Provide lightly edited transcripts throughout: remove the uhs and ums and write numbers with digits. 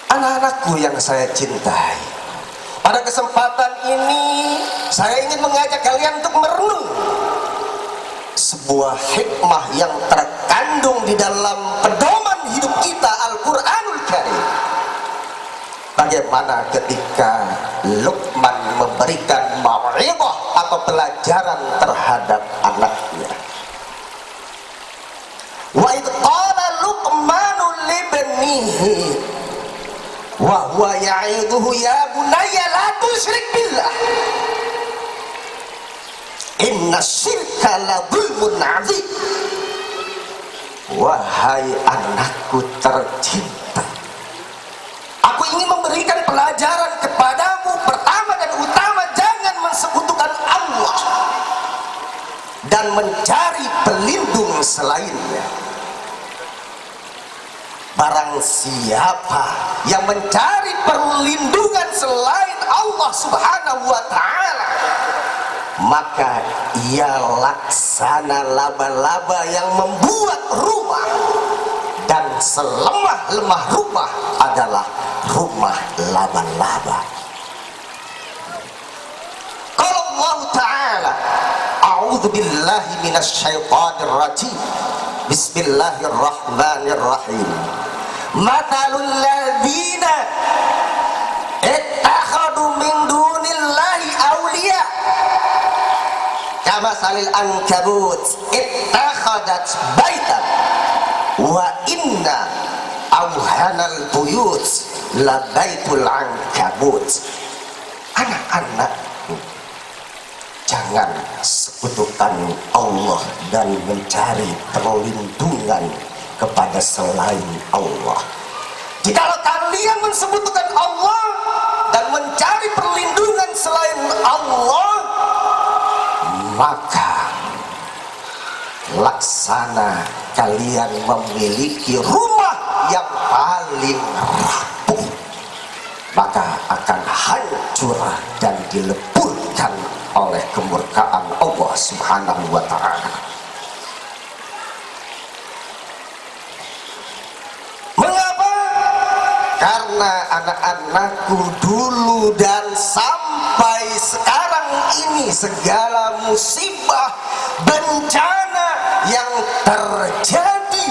Anak-anakku yang saya cintai, pada kesempatan ini saya ingin mengajak kalian untuk merenung sebuah hikmah yang terkandung di dalam pedoman hidup kita, Al-Quranul Karim. Bagaimana ketika Luqman memberikan mau'izah atau pelajaran terhadap anaknya. Wa idh qala Luqmanu libnihi wa huwa ya'idhuhu ya bunayya la tusyrik billah inna syirka la dzulmun 'adzim. Wahai anakku tercinta, aku ingin memberikan pelajaran kepadamu. Pertama dan utama, jangan mensekutukan Allah dan mencari pelindung selainnya. Barang siapa yang mencari perlindungan selain Allah Subhanahu wa ta'ala, maka ia laksana laba-laba yang membuat rumah, dan selemah-lemah rumah adalah rumah laba-laba. Qala Allah Ta'ala, a'udzu billahi minasyaitonir rajim. Bismillahirrahmanirrahim. Mathalul ladzina ittakhadhu min dunillahi awliya kamathalil ankabut ittakhadat baitan wa inna awhanal buyut la baitul ankabut. Anak-anakku, jangan sekutukan Allah dan mencari perlindungan kepada selain Allah. Jikalau kalian mensekutukan Allah dan mencari perlindungan selain Allah, maka laksana kalian memiliki rumah yang paling rapuh, maka akan hancur dan dileburkan oleh kemurkaan Allah Subhanahu wa ta'ala. Mengapa? Karena anak-anakku dulu dan sampai sekarang ini segala musibah, bencana yang terjadi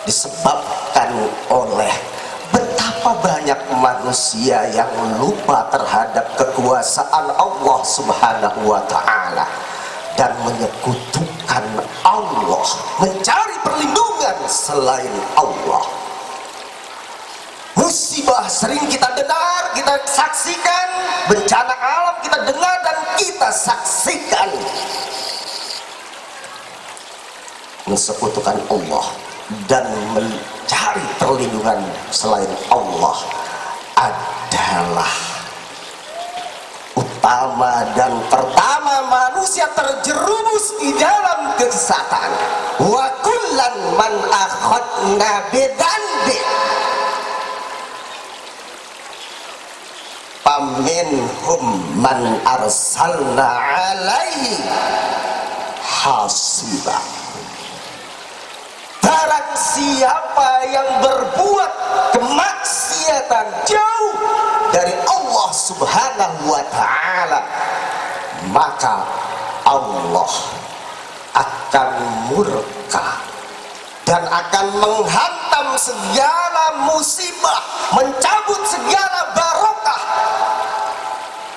disebabkan oleh betapa banyak manusia yang lupa terhadap kekuasaan Allah Subhanahu wa ta'ala dan menyekutukan Allah, mencari perlindungan selain Allah. Musibah sering kita dengar, kita saksikan, bencana alam kita dengar dan kita saksikan. Mensekutukan Allah dan mencari perlindungan selain Allah adalah utama dan pertama manusia terjerumus di dalam kesesatan. Wa kullan man akhadna bidanbi faminhum man arsalna alaihi hasiba. Barang siapa yang berbuat kemaksiatan jauh dari Allah Subhanahu wa ta'ala, maka Allah akan murka dan akan menghantam segala musibah, mencabut segala barokah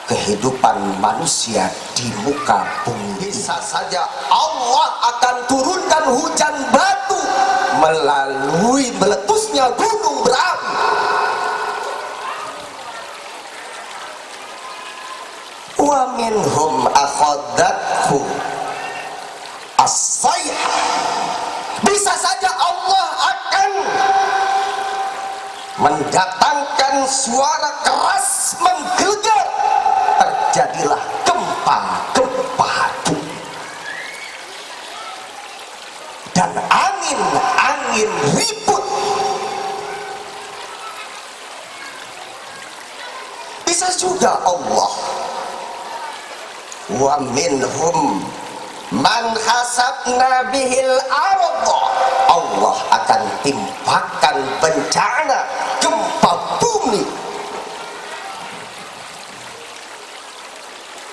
kehidupan manusia di muka bumi. Bisa saja Allah akan turunkan hujan batu melalui meletusnya gunung berapi. Wa minhum akhadathu as-sayhah. Bisa saja Allah akan mendatangkan suara keras menggelegar, terjadilah gempa-gempa bumi dan angin ribut. Bisa juga Allah wa minhum Man hasabna bihil arda, Allah akan timpakan bencana gempa bumi.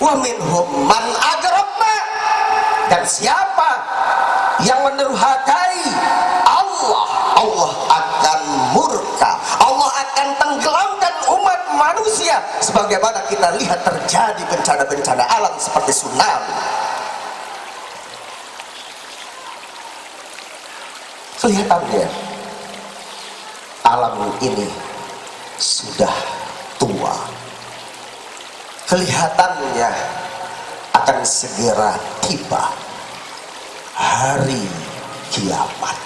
Wa minhum man agrabna, dan siapa yang menerhakai Allah, Allah akan murka, Allah akan tenggelamkan umat manusia, sebagaimana kita lihat terjadi bencana-bencana alam seperti tsunami. Kelihatannya alam ini sudah tua, kelihatannya akan segera tiba hari kiamat.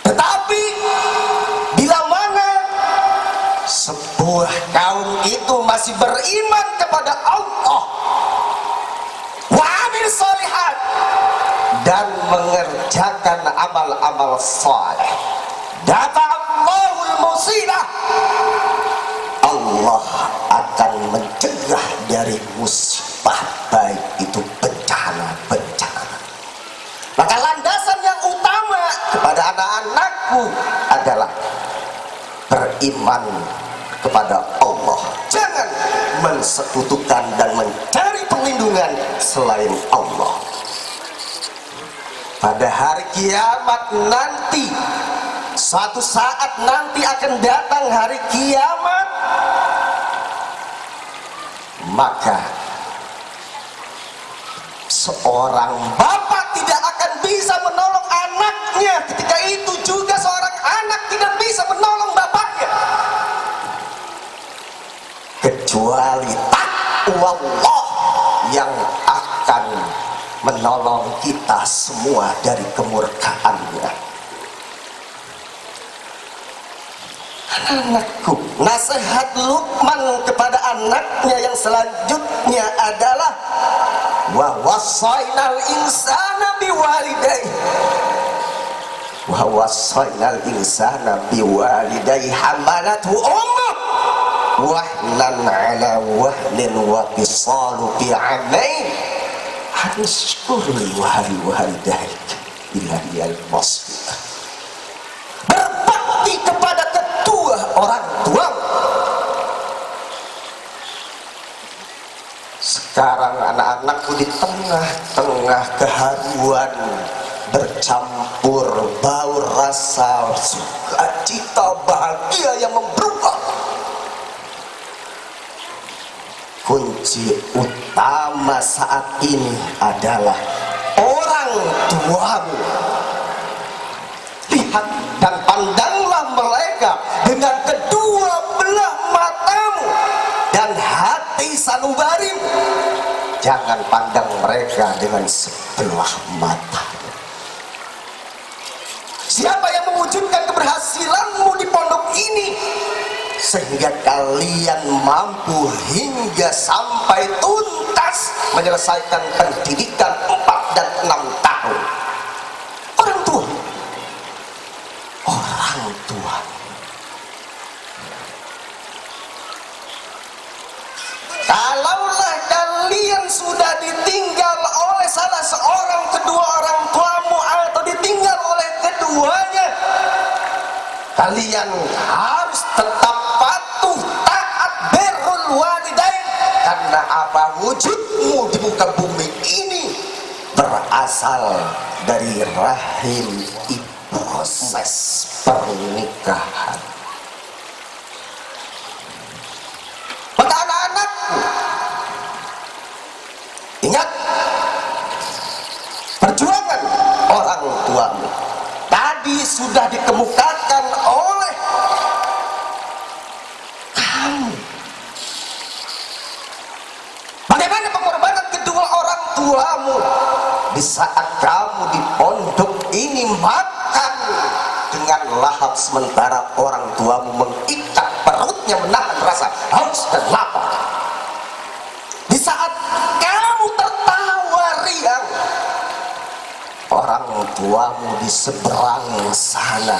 Tetapi bila mana sebuah kaum itu masih beriman kepada Allah, wa amil sholihat, dan mengerjakan amal-amal saleh, dafa'allahul musibah, Allah akan mencegah dari musibah, baik itu bencana-bencana. Maka landasan yang utama kepada anak-anakku adalah beriman kepada Allah. Jangan mensekutukan dan mencari perlindungan selain Allah. Pada hari kiamat nanti, suatu saat nanti akan datang hari kiamat, maka seorang bapak tidak akan bisa menolong anaknya, ketika itu juga seorang anak tidak bisa menolong bapaknya, kecuali takwa Allah yang akan menolong kita semua dari kemurkaannya. Anakku, nasihat Luqman kepada anaknya yang selanjutnya adalah wa wassaynal insana biwalidayhi wa wassaynal insana biwalidayhi hamalathu ummuh wahnan ala wahnin wa fisalu fi 'amain anshkurli wa walidayk ilahiyal masir. Berbakti kepada kedua orang tua. Sekarang anak-anakku di tengah-tengah keharuan bercampur bau rasa sukacita bahagia yang memberuah. Kunci utama saat ini adalah orang tuamu. Lihat dan pandanglah mereka dengan kedua belah matamu dan hati sanubarimu. Jangan pandang mereka dengan sebelah mata. Siapa yang mewujudkan keberhasilanmu di pondok ini sehingga kalian mampu hingga sampai tuntas menyelesaikan pendidikan 4 dan 6 tahun? Orang tua. Orang tua. Kalaulah kalian sudah ditinggal oleh salah seorang kedua orang tuamu atau ditinggal oleh keduanya, kalian harus tetap patuh, taat, birrul walidain, karena apa? Wujudmu di muka bumi ini berasal dari rahim ibu. Proses pernikahan. Maka anak-anakku, ingat perjuangan orang tuamu tadi sudah dikemukakan oleh kamu. Bagaimana pengorbanan kedua orang tuamu di saat kamu di pondok ini makan dengan lahap sementara orang tuamu mengikat perutnya menahan rasa haus dan lapar. Di saat kamu tertawa riang, orang tuamu di seberang sana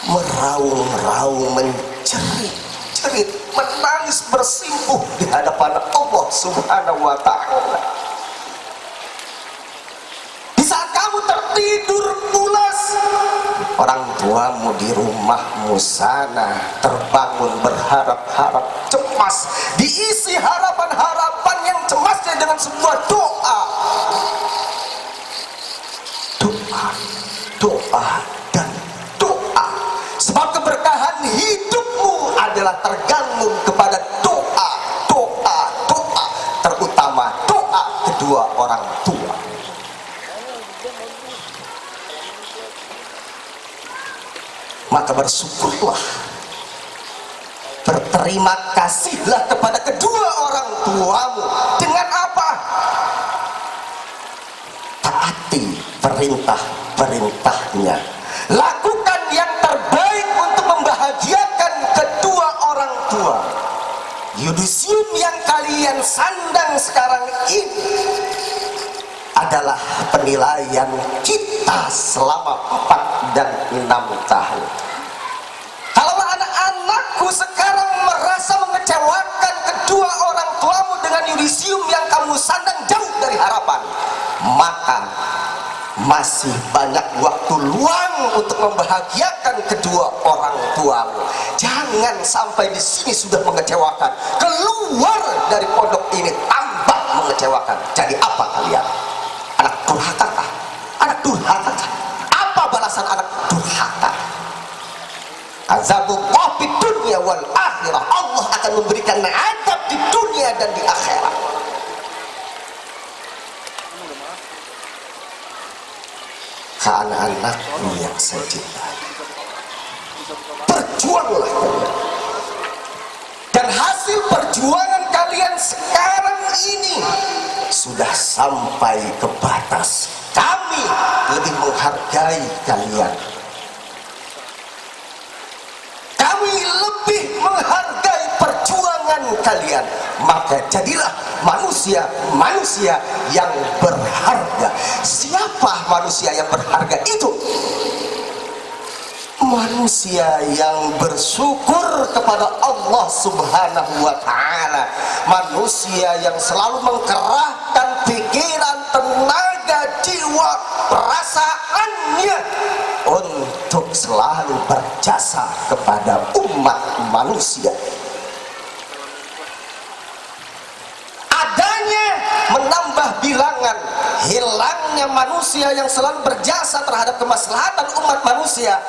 meraung-raung, menjerit-jerit, menangis bersimpuh di hadapan Allah Allah Subhanahu wa ta'ala. Di saat kamu tertidur pulas, orang tuamu di rumahmu sana terbangun berharap-harap, cemas, diisi harapan-harapan yang cemasnya dengan sebuah doa. Doa dan doa. Sebab keberkahan hidupmu adalah tergantung kepada doa. Terutama doa kedua orang tua. Maka bersyukurlah, berterima kasihlah kepada kedua orang tuamu. Dengan apa? Taati perintah-perintahnya, lakukan yang terbaik untuk membahagiakan kedua orang tua. Yudisium yang kalian sandang sekarang ini adalah penilaian kita selama 4 dan 6 tahun. Kalau anak-anakku sekarang merasa mengecewakan kedua orang tuamu dengan yudisium yang kamu sandang jauh dari harapan, maka masih banyak waktu luang untuk membahagiakan kedua orang tuamu. Jangan sampai di sini sudah mengecewakan, keluar dari pondok ini tambah mengecewakan. Jadi apa kalian? Anak durhaka kah? Anak durhaka kah? Apa balasan anak durhaka? Azabullah di dunia wal akhirah. Allah akan memberikan azab di dunia dan di akhirat. Ke anak-anakku yang saya cintai, berjuanglah kalian. Dan hasil perjuangan kalian sekarang ini sudah sampai ke batas kami lebih menghargai kalian. Kami lebih menghargai perjuangan kalian. Maka jadilah manusia yang berharga. Siapa manusia yang berharga itu? Manusia yang bersyukur kepada Allah Subhanahu wa ta'ala. Manusia yang selalu mengkerahkan pikiran, tenaga, jiwa, perasaannya untuk selalu berjasa kepada umat manusia. Adanya menambah bilangan, hilangnya manusia yang selalu berjasa terhadap kemaslahatan umat manusia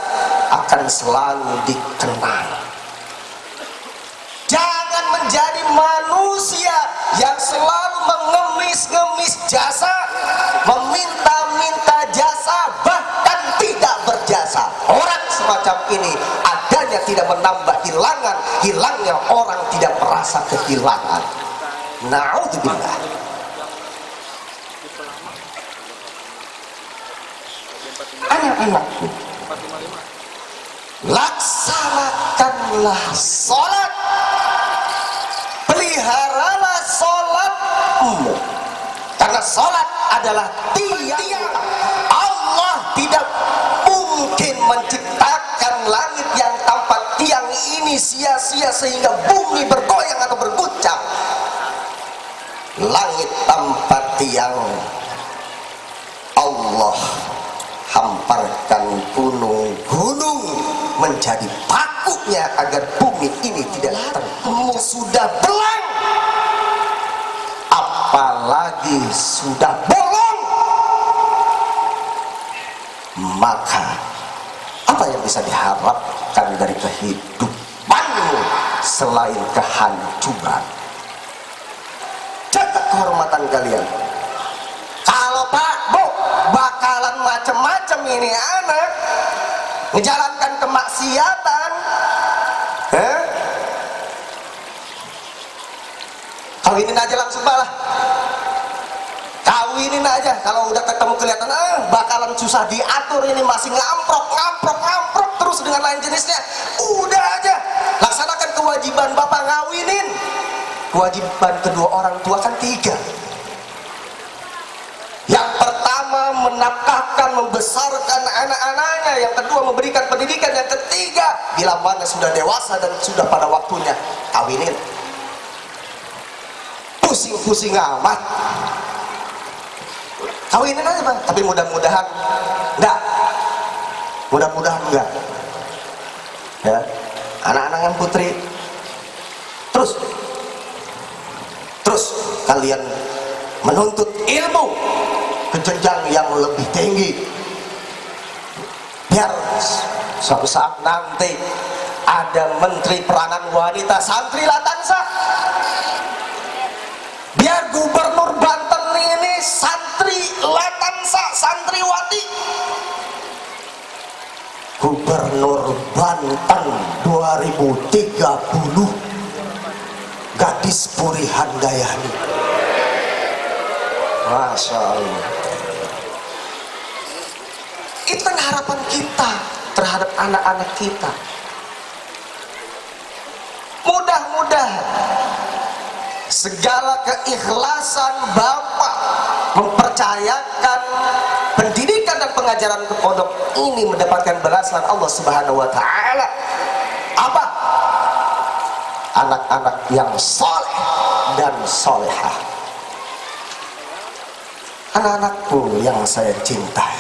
akan selalu dikenang. Jangan menjadi manusia yang selalu mengemis-ngemis jasa, meminta-minta jasa, bahkan tidak berjasa. Orang semacam ini adanya tidak menambah hilangan, hilangnya orang tidak merasa kehilangan. Na'udzubillah. Anak-anakku, laksanakanlah sholat, peliharalah sholatmu, karena sholat adalah tiang. Allah tidak mungkin menciptakan langit yang tanpa tiang ini sia-sia sehingga bumi bergoyang atau berguncang. Langit tanpa tiang, Allah hamparkan gunung-gunung menjadi pakunya agar bumi ini tidak terkemu. Sudah belang, apalagi sudah bolong. Maka apa yang bisa diharapkan dari kehidupanmu selain kehancuran? Jaga kehormatan kalian. Kalau Pak, Bu, bakalan macam-macam ini anak menjalankan kemaksiatan, kawinin aja langsung malah. Kawinin aja. Kalau udah ketemu kelihatan bakalan susah diatur, ini masih ngamprok terus dengan lain jenisnya, udah aja laksanakan kewajiban bapak ngawinin. Kewajiban kedua orang tua kan 3. Yang pertama menafkahkan, membesarkan anak-anaknya. Yang kedua memberikan pendidikan. Yang ketiga, bila mana sudah dewasa dan sudah pada waktunya, kawinin. pusing-pusing amat. Kawinin aja Bang, tapi mudah-mudahan enggak. Mudah-mudahan enggak. Ya, anak-anak yang putri, terus kalian menuntut ilmu ke jenjang yang lebih tinggi, biar suatu saat nanti ada menteri peranan wanita santri Latansa, biar gubernur Banten ini santri Latansa, santriwati. Gubernur Banten 2030 gadis Puri Handayani. Masya Allah. Itu kan harapan kita terhadap anak-anak kita. Mudah-mudahan segala keikhlasan Bapak mempercayakan pendidikan dan pengajaran ke pondok ini mendapatkan balasan Allah Subhanahu wa taala. Apa? Anak-anak yang soleh dan solehah. Anak-anakku yang saya cintai,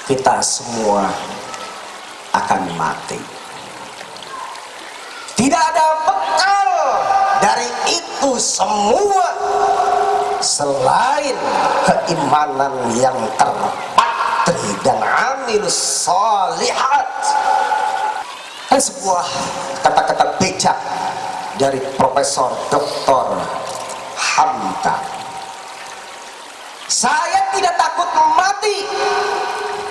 kita semua akan mati. Tidak ada bekal dari itu semua selain keimanan yang terpatri dan amilus sholihat. Dan sebuah kata-kata bijak dari Profesor Dr. Hamka. Saya tidak takut mati,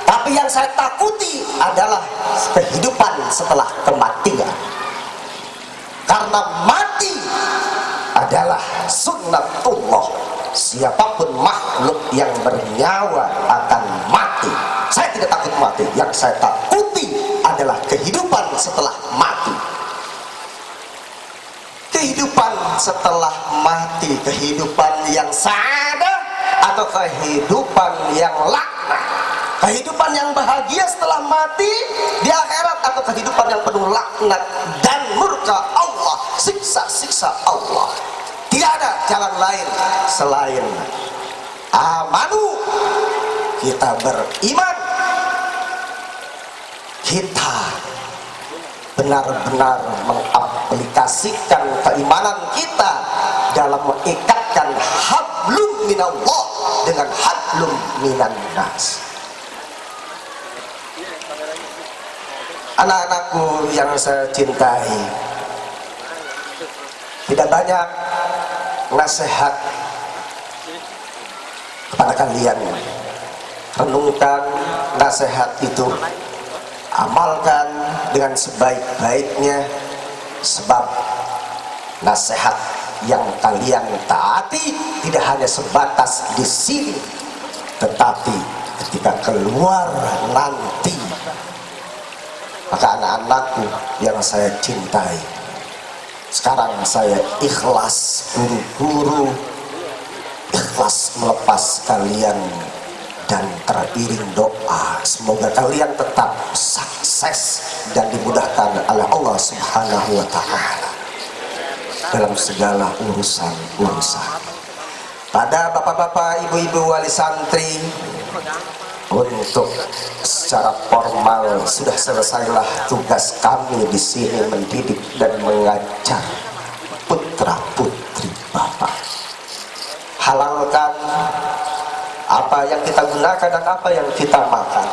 tapi yang saya takuti adalah kehidupan setelah kematian. Karena mati adalah sunnatullah. Siapapun makhluk yang bernyawa akan mati. Saya tidak takut mati, yang saya takuti adalah kehidupan setelah mati. Kehidupan setelah mati, kehidupan yang sa'adah atau kehidupan yang laknah, kehidupan yang bahagia setelah mati di akhirat atau kehidupan yang penuh laknat dan murka Allah, siksa-siksa Allah. Tidak ada jalan lain selain amanu, kita beriman, kita benar-benar mengaplikasikan keimanan kita dalam mengikatkan hablum minallah dengan hablum minan nas. Anak-anakku yang saya cintai, tidak banyak nasihat kepada kalian. Renungkan nasihat itu, amalkan dengan sebaik-baiknya, sebab nasihat yang kalian taati tidak hanya sebatas di sini, tetapi ketika keluar nanti. Maka anak-anakku yang saya cintai, sekarang saya ikhlas guru-guru, ikhlas melepas kalian, dan teriring doa semoga kalian tetap sukses dan dimudahkan oleh Allah Subhanahu wa taala dalam segala urusan-urusan. Pada bapak-bapak, ibu-ibu wali santri, untuk secara formal sudah selesailah tugas kami di sini mendidik dan mengajar putra-putri Bapak. Halalkan apa yang kita gunakan dan apa yang kita makan.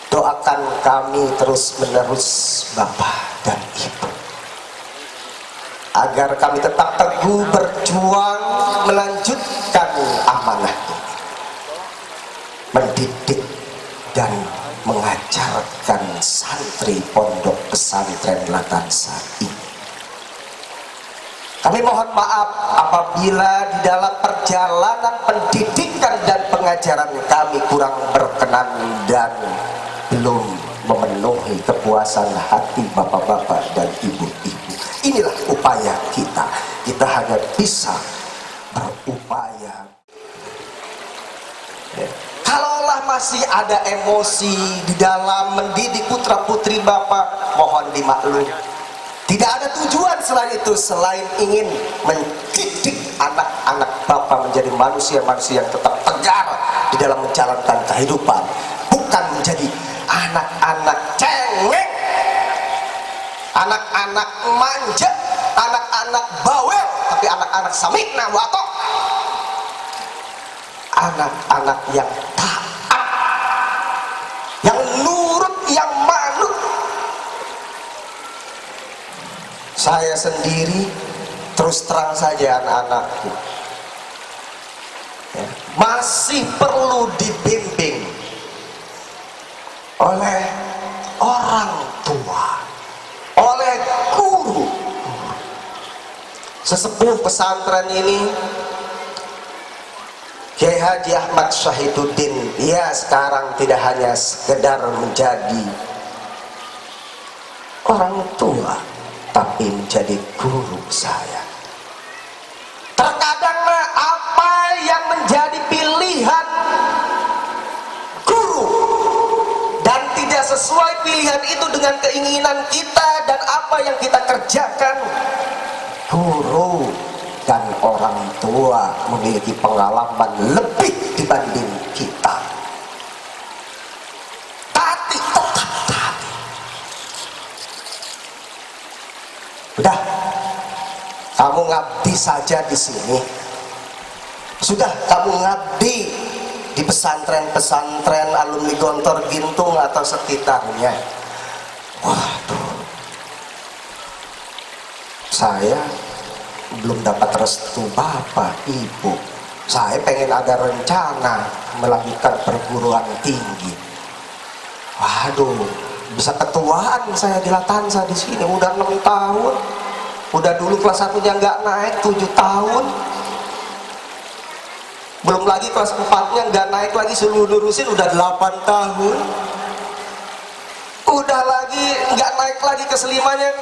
Doakan kami terus-menerus Bapak dan Ibu, agar kami tetap teguh berjuang melanjutkan amanah ini, mendidik dan mengajarkan santri pondok pesantren Latansa ini. Kami mohon maaf apabila di dalam perjalanan pendidikan dan pengajaran kami kurang berkenan dan belum memenuhi kepuasan hati bapak-bapak dan ibu-ibu. Inilah upaya kita. Kita hanya bisa berupaya. Kalau Allah masih ada emosi di dalam mendidik putra putri Bapak, mohon dimaklum. Tidak ada tujuan selain itu, selain ingin mendidik anak-anak Bapak menjadi manusia-manusia yang tetap tegar di dalam menjalankan kehidupan, bukan menjadi anak-anak cengeng, anak-anak manja, anak-anak bawel, tapi anak-anak samikna watok, anak-anak yang taat, yang nurut, yang manut. Saya sendiri terus terang saja anak-anakku ya, masih perlu dibimbing oleh orang tua, oleh guru. Sesepuh pesantren ini, Kiai Haji Ahmad Syahiduddin, dia sekarang tidak hanya sekedar menjadi orang tua, tapi menjadi guru saya. Terkadang apa yang menjadi pilihan guru dan tidak sesuai pilihan itu dengan keinginan kita dan apa yang kita kerjakan, guru dan orang tua memiliki pengalaman lebih dibanding kita. Tati, tetap tati. Udah, kamu ngabdi saja di sini. Sudah, kamu ngabdi di pesantren-pesantren alumni Gontor Gintung atau sekitarnya. Waduh, saya belum dapat restu bapak ibu. Saya pengen ada rencana melanjutkan perguruan tinggi. Waduh, bisa ketuaan saya di Latansa di sini udah 6 tahun. Udah dulu kelas 1-nya nggak naik 7 tahun. Belum lagi kelas 4-nya nggak naik lagi, suruh lurusin udah 8 tahun. Udah lagi nggak naik lagi ke selimanya,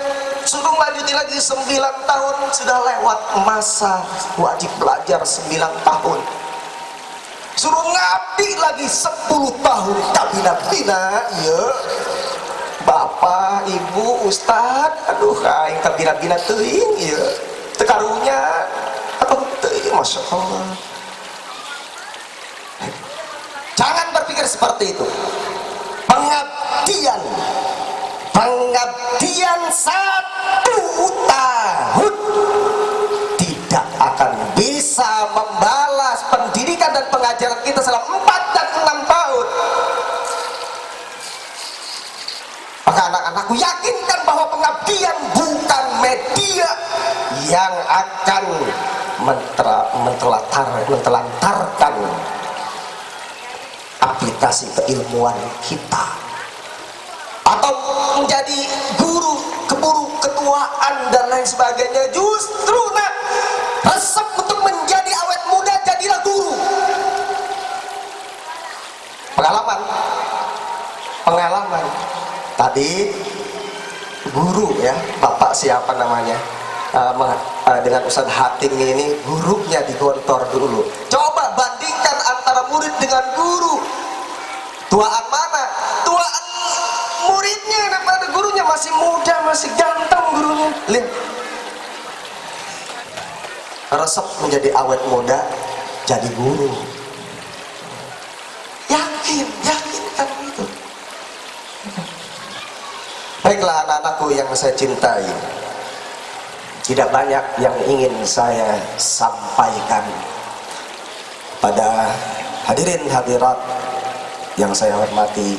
suruh lanjutin lagi 9 tahun. Sudah lewat masa wajib belajar 9 tahun. Suruh ngabdi lagi 10 tahun. Bina-bina, ya bapak, ibu, ustad, aduh kain kabina-bina teuing, ya tekarunya, aduh teuing, masya Allah. Jangan berpikir seperti itu. Pengabdian 1 tahun tidak akan bisa membalas pendidikan dan pengajaran kita selama 4 dan 6 tahun. Maka anak-anakku yakinkan bahwa pengabdian bukan media yang akan mentelantarkan aplikasi keilmuan kita, atau menjadi guru keburu ketuaan dan lain sebagainya. Justru resep untuk menjadi awet muda, jadilah guru. Pengalaman tadi guru ya, bapak siapa namanya, dengan Ustadz Hatim ini, gurunya di Gontor dulu. Coba bandingkan antara murid dengan guru. Tuaan mana? Tuaan muridnya daripada gurunya. Masih muda, masih ganteng gurunya. Lihat, resep menjadi awet muda, jadi guru. Yakinkan itu. Baiklah anak-anakku yang saya cintai, tidak banyak yang ingin saya sampaikan pada hadirin hadirat yang saya hormati.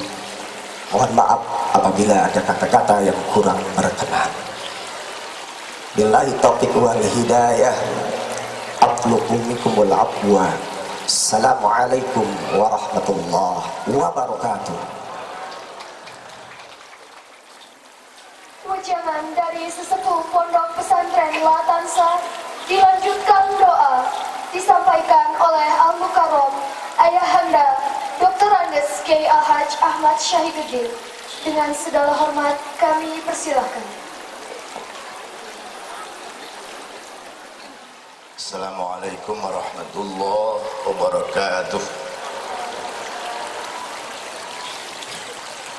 Mohon maaf apabila ada kata-kata yang kurang berkenan. Billahi taufiq wal hidayah. Atlubu minkumul afwa. Assalamualaikum warahmatullahi wabarakatuh. Ujangan dari sesepuh Pondok Pesantren Latansa dilanjutkan doa disampaikan oleh Al-Mukarram Ayahanda Dr. Andes Kiai Al-Haj Ahmad Syahiduddin. Dengan segala hormat kami persilahkan. Assalamualaikum warahmatullahi wabarakatuh.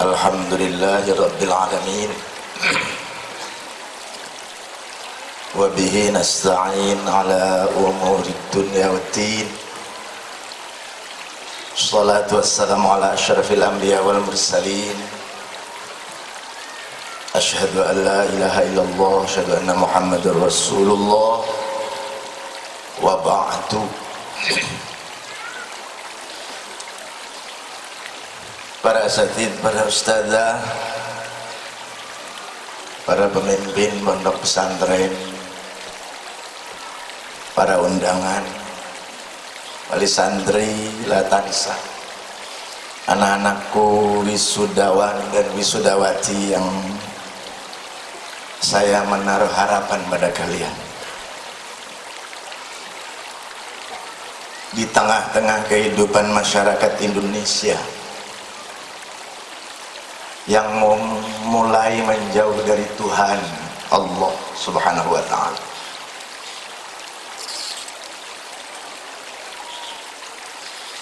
Alhamdulillahi Rabbil Alamin. Wa bihi nasta'in ala umuri dunya waddin. Salatu wassalamu ala asyrafil anbiya wal mursalin. Asyhadu an la ilaha illallah, asyhadu anna Muhammadar Rasulullah. Wa ba'du. Para asatid, para ustadzah, para pemimpin pondok pesantren, para undangan, wali santri, latansa, anak-anakku wisudawan dan wisudawati yang saya menaruh harapan pada kalian. Di tengah-tengah kehidupan masyarakat Indonesia yang mulai menjauh dari Tuhan Allah Subhanahu wa ta'ala,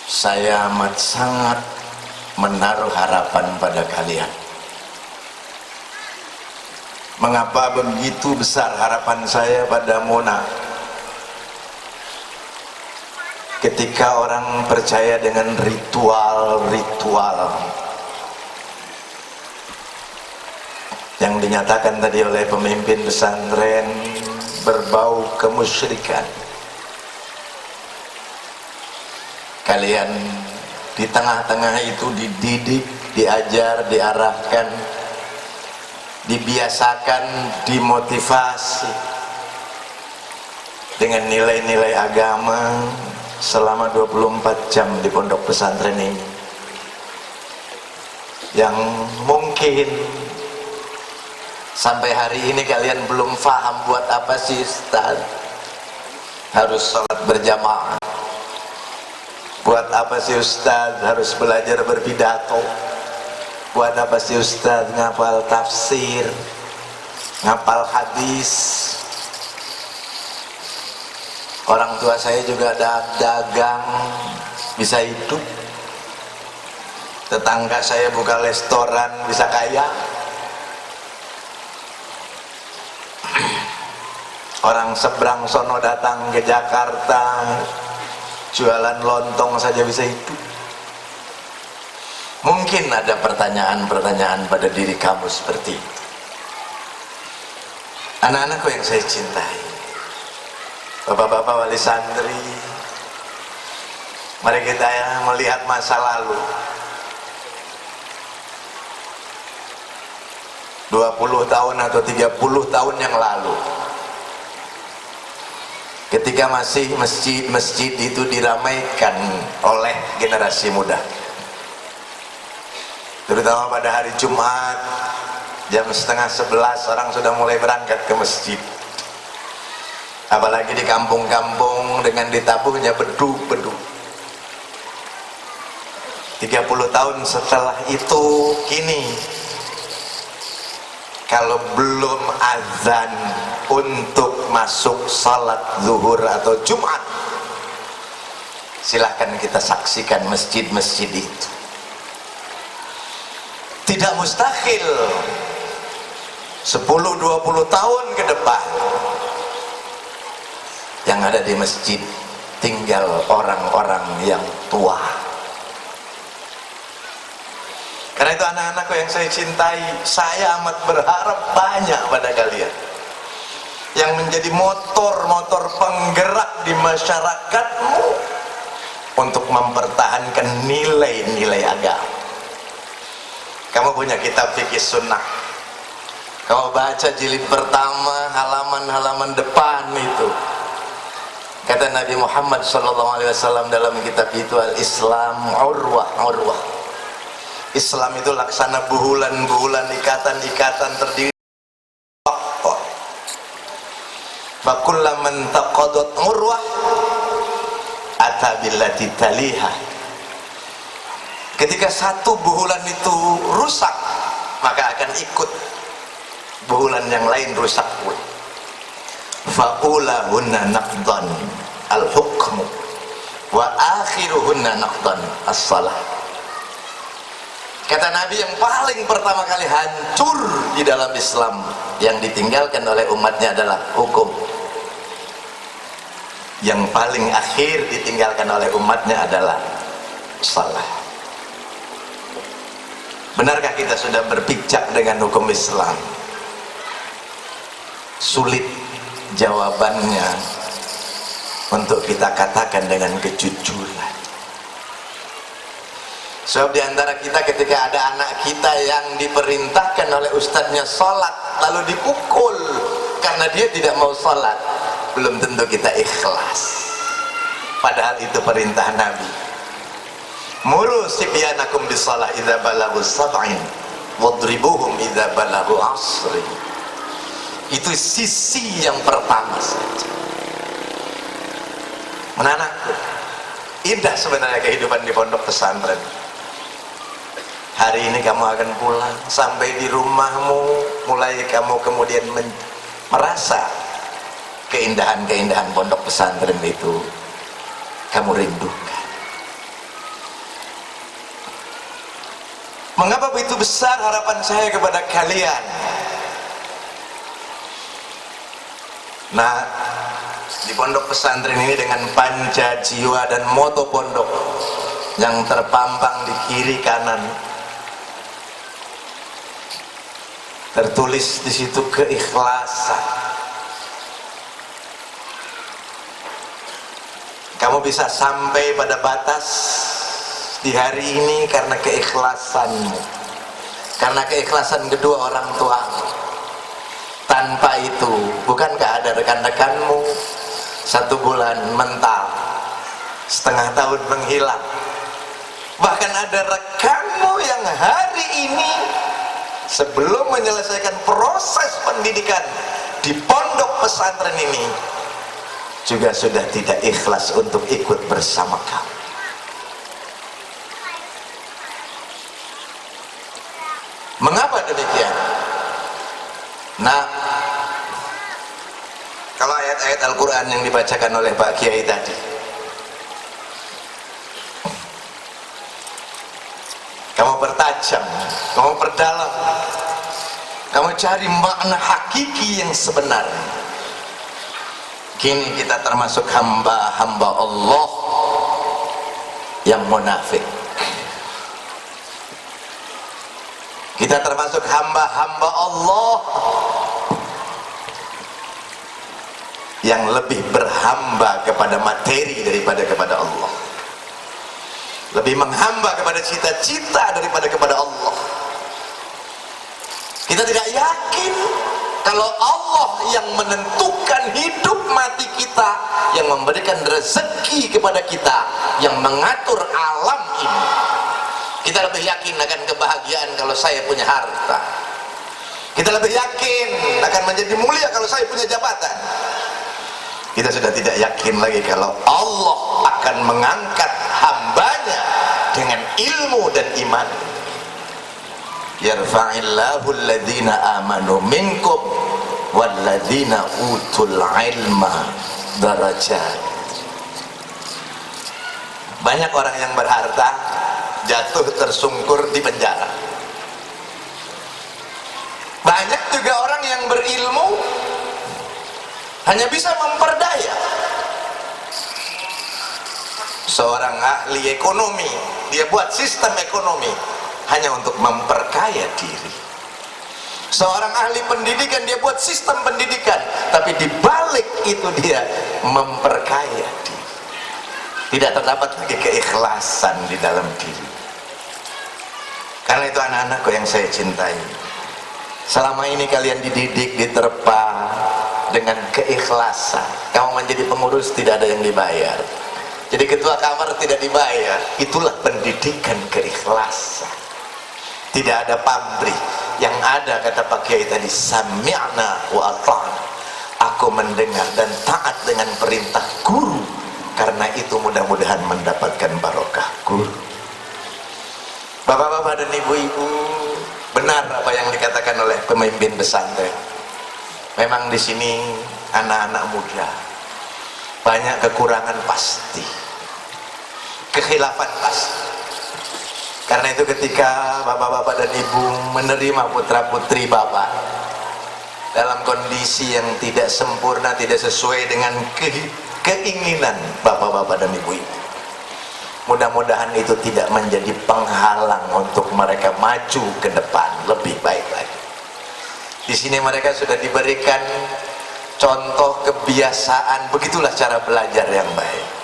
saya amat sangat menaruh harapan pada kalian. Mengapa begitu besar harapan saya pada Mona? Ketika orang percaya dengan ritual-ritual yang dinyatakan tadi oleh pemimpin pesantren berbau kemusyrikan, kalian di tengah-tengah itu dididik, diajar, diarahkan, dibiasakan, dimotivasi dengan nilai-nilai agama selama 24 jam di pondok pesantren ini, yang mungkin sampai hari ini kalian belum paham buat apa sih Ustaz harus sholat berjamaah, buat apa sih Ustaz harus belajar berpidato, buat apa sih Ustaz ngapal tafsir, ngapal hadis. Orang tua saya juga dagang, bisa hidup. Tetangga saya buka restoran, bisa kaya. Orang seberang sono datang ke Jakarta, jualan lontong saja bisa hidup. Mungkin ada pertanyaan-pertanyaan pada diri kamu seperti itu. Anak-anakku yang saya cintai, bapak-bapak wali santri, mari kita melihat masa lalu. 20 tahun atau 30 tahun yang lalu, ketika masih masjid-masjid itu diramaikan oleh generasi muda, terutama pada hari Jumat jam 10:30 orang sudah mulai berangkat ke masjid. Apalagi di kampung-kampung dengan ditabuhnya bedu-bedu. 30 tahun setelah itu, kini kalau belum azan untuk masuk salat zuhur atau Jumat, silahkan kita saksikan masjid-masjid itu. Tidak mustahil 10-20 tahun ke depan yang ada di masjid tinggal orang-orang yang tua. Karena itu anak-anakku yang saya cintai, saya amat berharap banyak pada kalian yang menjadi motor-motor penggerak di masyarakatmu untuk mempertahankan nilai-nilai agama. Kamu punya kitab fikih sunnah, kamu baca jilid pertama, halaman-halaman depan itu, kata Nabi Muhammad SAW dalam kitab itu, al-Islam urwah. Islam itu laksana buhulan-buhulan, ikatan-ikatan terdiri. Fakullaman taqadat urwah ata billati taliha. Ketika satu buhulan itu rusak, maka akan ikut buhulan yang lain rusak pun. Fa'ulahunna naqdan al-hukmu wa akhiruhunna naqdan as-salah. Kata Nabi, yang paling pertama kali hancur di dalam Islam yang ditinggalkan oleh umatnya adalah hukum. Yang paling akhir ditinggalkan oleh umatnya adalah salah. Benarkah kita sudah berpijak dengan hukum Islam? Sulit jawabannya untuk kita katakan dengan kejujuran. Sebab diantara kita ketika ada anak kita yang diperintahkan oleh ustadznya sholat lalu dipukul karena dia tidak mau sholat, belum tentu kita ikhlas. Padahal itu perintah Nabi. Muru sibyanakum bisalah idza balagu sab'in wadribuhum idza balagu asri. Itu sisi yang pertama saja. Anak-anakku, indah sebenarnya kehidupan di pondok pesantren. Hari ini kamu akan pulang, sampai di rumahmu mulai kamu kemudian merasa keindahan-keindahan pondok pesantren itu kamu rindukan. Mengapa begitu besar harapan saya kepada kalian? Nah, di pondok pesantren ini dengan panca jiwa dan moto pondok yang terpampang di kiri kanan, tertulis di situ keikhlasan. Kamu bisa sampai pada batas di hari ini karena keikhlasanmu, karena keikhlasan kedua orang tuamu. Tanpa itu, bukankah ada rekan-rekanmu 1 bulan mental, setengah tahun menghilang, bahkan ada rekanmu yang hari ini sebelum menyelesaikan proses pendidikan di pondok pesantren ini juga sudah tidak ikhlas untuk ikut bersama kamu. Mengapa demikian? Nah, kalau ayat-ayat Al-Quran yang dibacakan oleh Pak Kiai tadi, kamu pertajam, kamu perdalam, kamu cari makna hakiki yang sebenarnya. Kini kita termasuk hamba-hamba Allah yang munafik. Kita termasuk hamba-hamba Allah yang lebih berhamba kepada materi daripada kepada Allah, lebih menghamba kepada cita-cita daripada kepada Allah. Kita tidak yakin kalau Allah yang menentukan hidup mati kita, yang memberikan rezeki kepada kita, yang mengatur alam ini. Kita lebih yakin akan kebahagiaan kalau saya punya harta. Kita lebih yakin akan menjadi mulia kalau saya punya jabatan. Kita sudah tidak yakin lagi kalau Allah akan mengangkat hambanya dengan ilmu dan iman. Yarfa'illahu alladhina amanu minkum walladhina utul ilma darajat. Banyak orang yang berharta jatuh tersungkur di penjara. Banyak juga orang yang berilmu hanya bisa memperdaya. Seorang ahli ekonomi, dia buat sistem ekonomi hanya untuk memperkaya diri. Seorang ahli pendidikan, dia buat sistem pendidikan, tapi di balik itu dia memperkaya diri. Tidak terdapat lagi keikhlasan di dalam diri. Karena itu anak-anakku yang saya cintai, selama ini kalian dididik, diterpa dengan keikhlasan. Kamu menjadi pengurus tidak ada yang dibayar, jadi ketua kamar tidak dibayar. Itulah pendidikan keikhlasan. Tidak ada pamrih. Yang ada, kata Pak Kiai tadi, sami'na wa ata'na. Aku mendengar dan taat dengan perintah guru, karena itu mudah-mudahan mendapatkan barokah guru. Bapak-bapak dan ibu-ibu, benar apa yang dikatakan oleh pemimpin pesantren. Memang di sini anak-anak muda banyak kekurangan pasti, kekhilafan pasti. Karena itu ketika bapak-bapak dan ibu menerima putra-putri bapak dalam kondisi yang tidak sempurna, tidak sesuai dengan keinginan bapak-bapak dan ibu-ibu, mudah-mudahan itu tidak menjadi penghalang untuk mereka maju ke depan lebih baik lagi. Di sini mereka sudah diberikan contoh kebiasaan, begitulah cara belajar yang baik.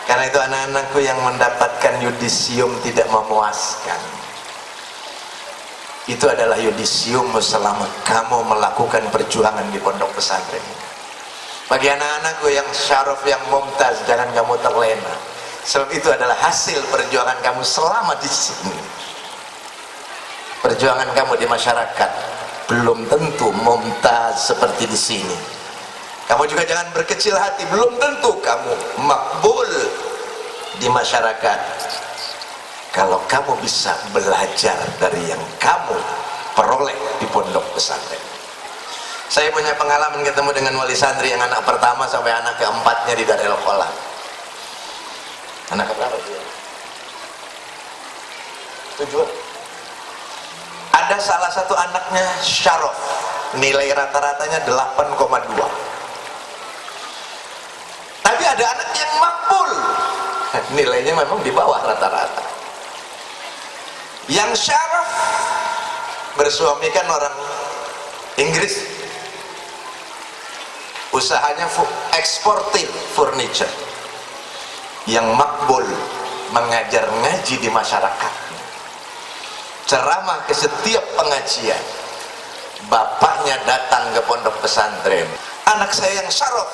Karena itu anak-anakku yang mendapatkan yudisium tidak memuaskan, itu adalah yudisium selama kamu melakukan perjuangan di pondok pesantren. Bagi anak-anakku yang syaraf, yang mumtaz, jangan kamu terlena, sebab itu adalah hasil perjuangan kamu selama di sini. Perjuangan kamu di masyarakat belum tentu mumtaz seperti di sini. Kamu juga jangan berkecil hati, belum tentu kamu makbul di masyarakat. Kalau kamu bisa belajar dari yang kamu peroleh di pondok pesantren. Saya punya pengalaman ketemu dengan wali santri yang anak pertama sampai anak keempatnya di Darul Qalam. Anak keberapa dia? 7. Ada salah satu anaknya syaraf, nilai rata-ratanya 8,2. Tapi ada anak yang makbul, nilainya memang di bawah rata-rata. Yang syaraf bersuamikan orang Inggris, usahanya eksportir furniture. Yang makbul mengajar ngaji di masyarakat, ceramah ke setiap pengajian. Bapaknya datang ke pondok pesantren. Anak saya yang syaraf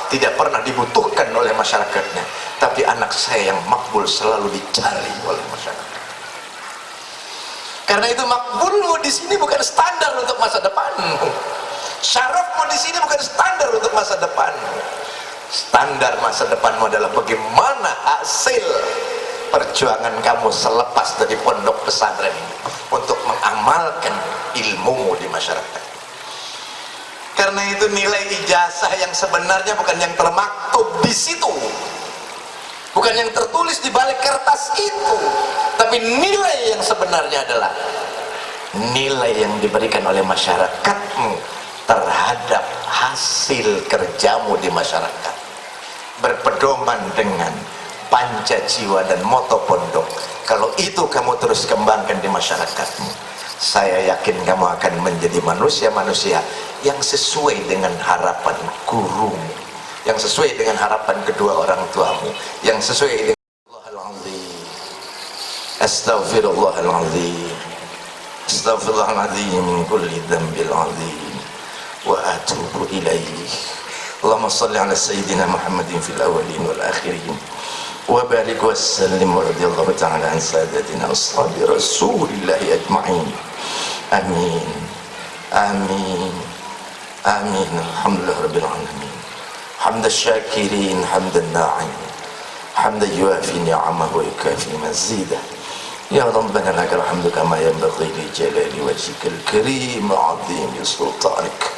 tidak pernah dibutuhkan oleh masyarakatnya, tapi anak saya yang makbul selalu dicari oleh masyarakat. Karena itu makbulmu di sini bukan standar untuk masa depanmu. Syarafmu di sini bukan standar untuk masa depanmu. Standar masa depanmu adalah bagaimana hasil perjuangan kamu selepas dari pondok pesantren ini untuk mengamalkan ilmumu di masyarakat. Karena itu nilai ijazah yang sebenarnya bukan yang termaktub di situ, bukan yang tertulis di balik kertas itu, tapi nilai yang sebenarnya adalah nilai yang diberikan oleh masyarakatmu terhadap hasil kerjamu di masyarakat, berpedoman dengan panca-jiwa dan moto pondok. Kalau itu kamu terus kembangkan di masyarakatmu, saya yakin kamu akan menjadi manusia-manusia yang sesuai dengan harapan gurumu, yang sesuai dengan harapan kedua orang tuamu, yang sesuai dengan Astaghfirullahaladzim, Astaghfirullahaladzim min kulli dhanbil azim wa atubu ilaih. Allahumma salli ala sayyidina Muhammadin fil awwalin wal akhirin wa barik wa sallim wa radiyallahu ta'ala an sadatina ashabi rasulillahi ajma'in. Amin, amin, amin. Alhamdulillah rabbil alamin. Hamdan syakirin, hamdan na'im, hamdan yuafi ni'amahu wa yukafi mazidah. Ya Rabbana lakal hamdu kama yanbaghi li jalali wajhikal karim wa 'azimi sultanik.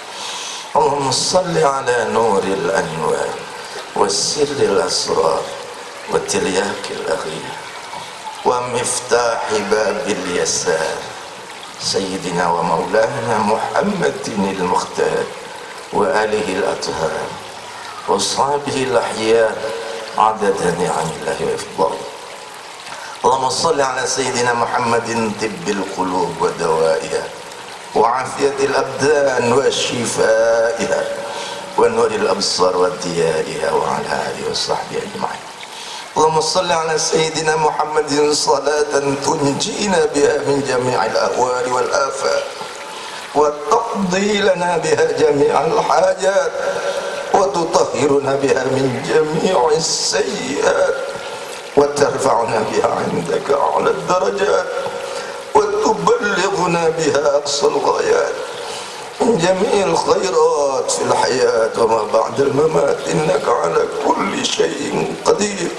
Allahumma salli ala nuril anwar wa sirril asrar wa tiryakil aghiyar wa miftahi babil yasar Sayyidina wa maulana Muhammadin al-Mukhtar wa alihi al-athhar wa ashabihi al-ahya adada ni'amillahi wa ifdal. Allahumma salli ala Sayyidina Muhammadin tibbil qulub wa dawaiha wa afiyatil abdan wa shifaiha wa nuril absar wa diyaiha wa ala alihi wa sahbihi ajma'in. Allahumma salli ala Sayyidina Muhammadin salatan tunjina biha min jami'il ahwali wal afat wa taqdi lana biha jami'al hajat wa tutahhiruna biha min jami'is sayyiat wa tarfa'una biha 'indaka 'ala ad-darajat wa tuballighuna biha aqsal ghayat min jami'il khairat fil hayat wa ma ba'da al-mamat innaka 'ala kulli syai'in qadir.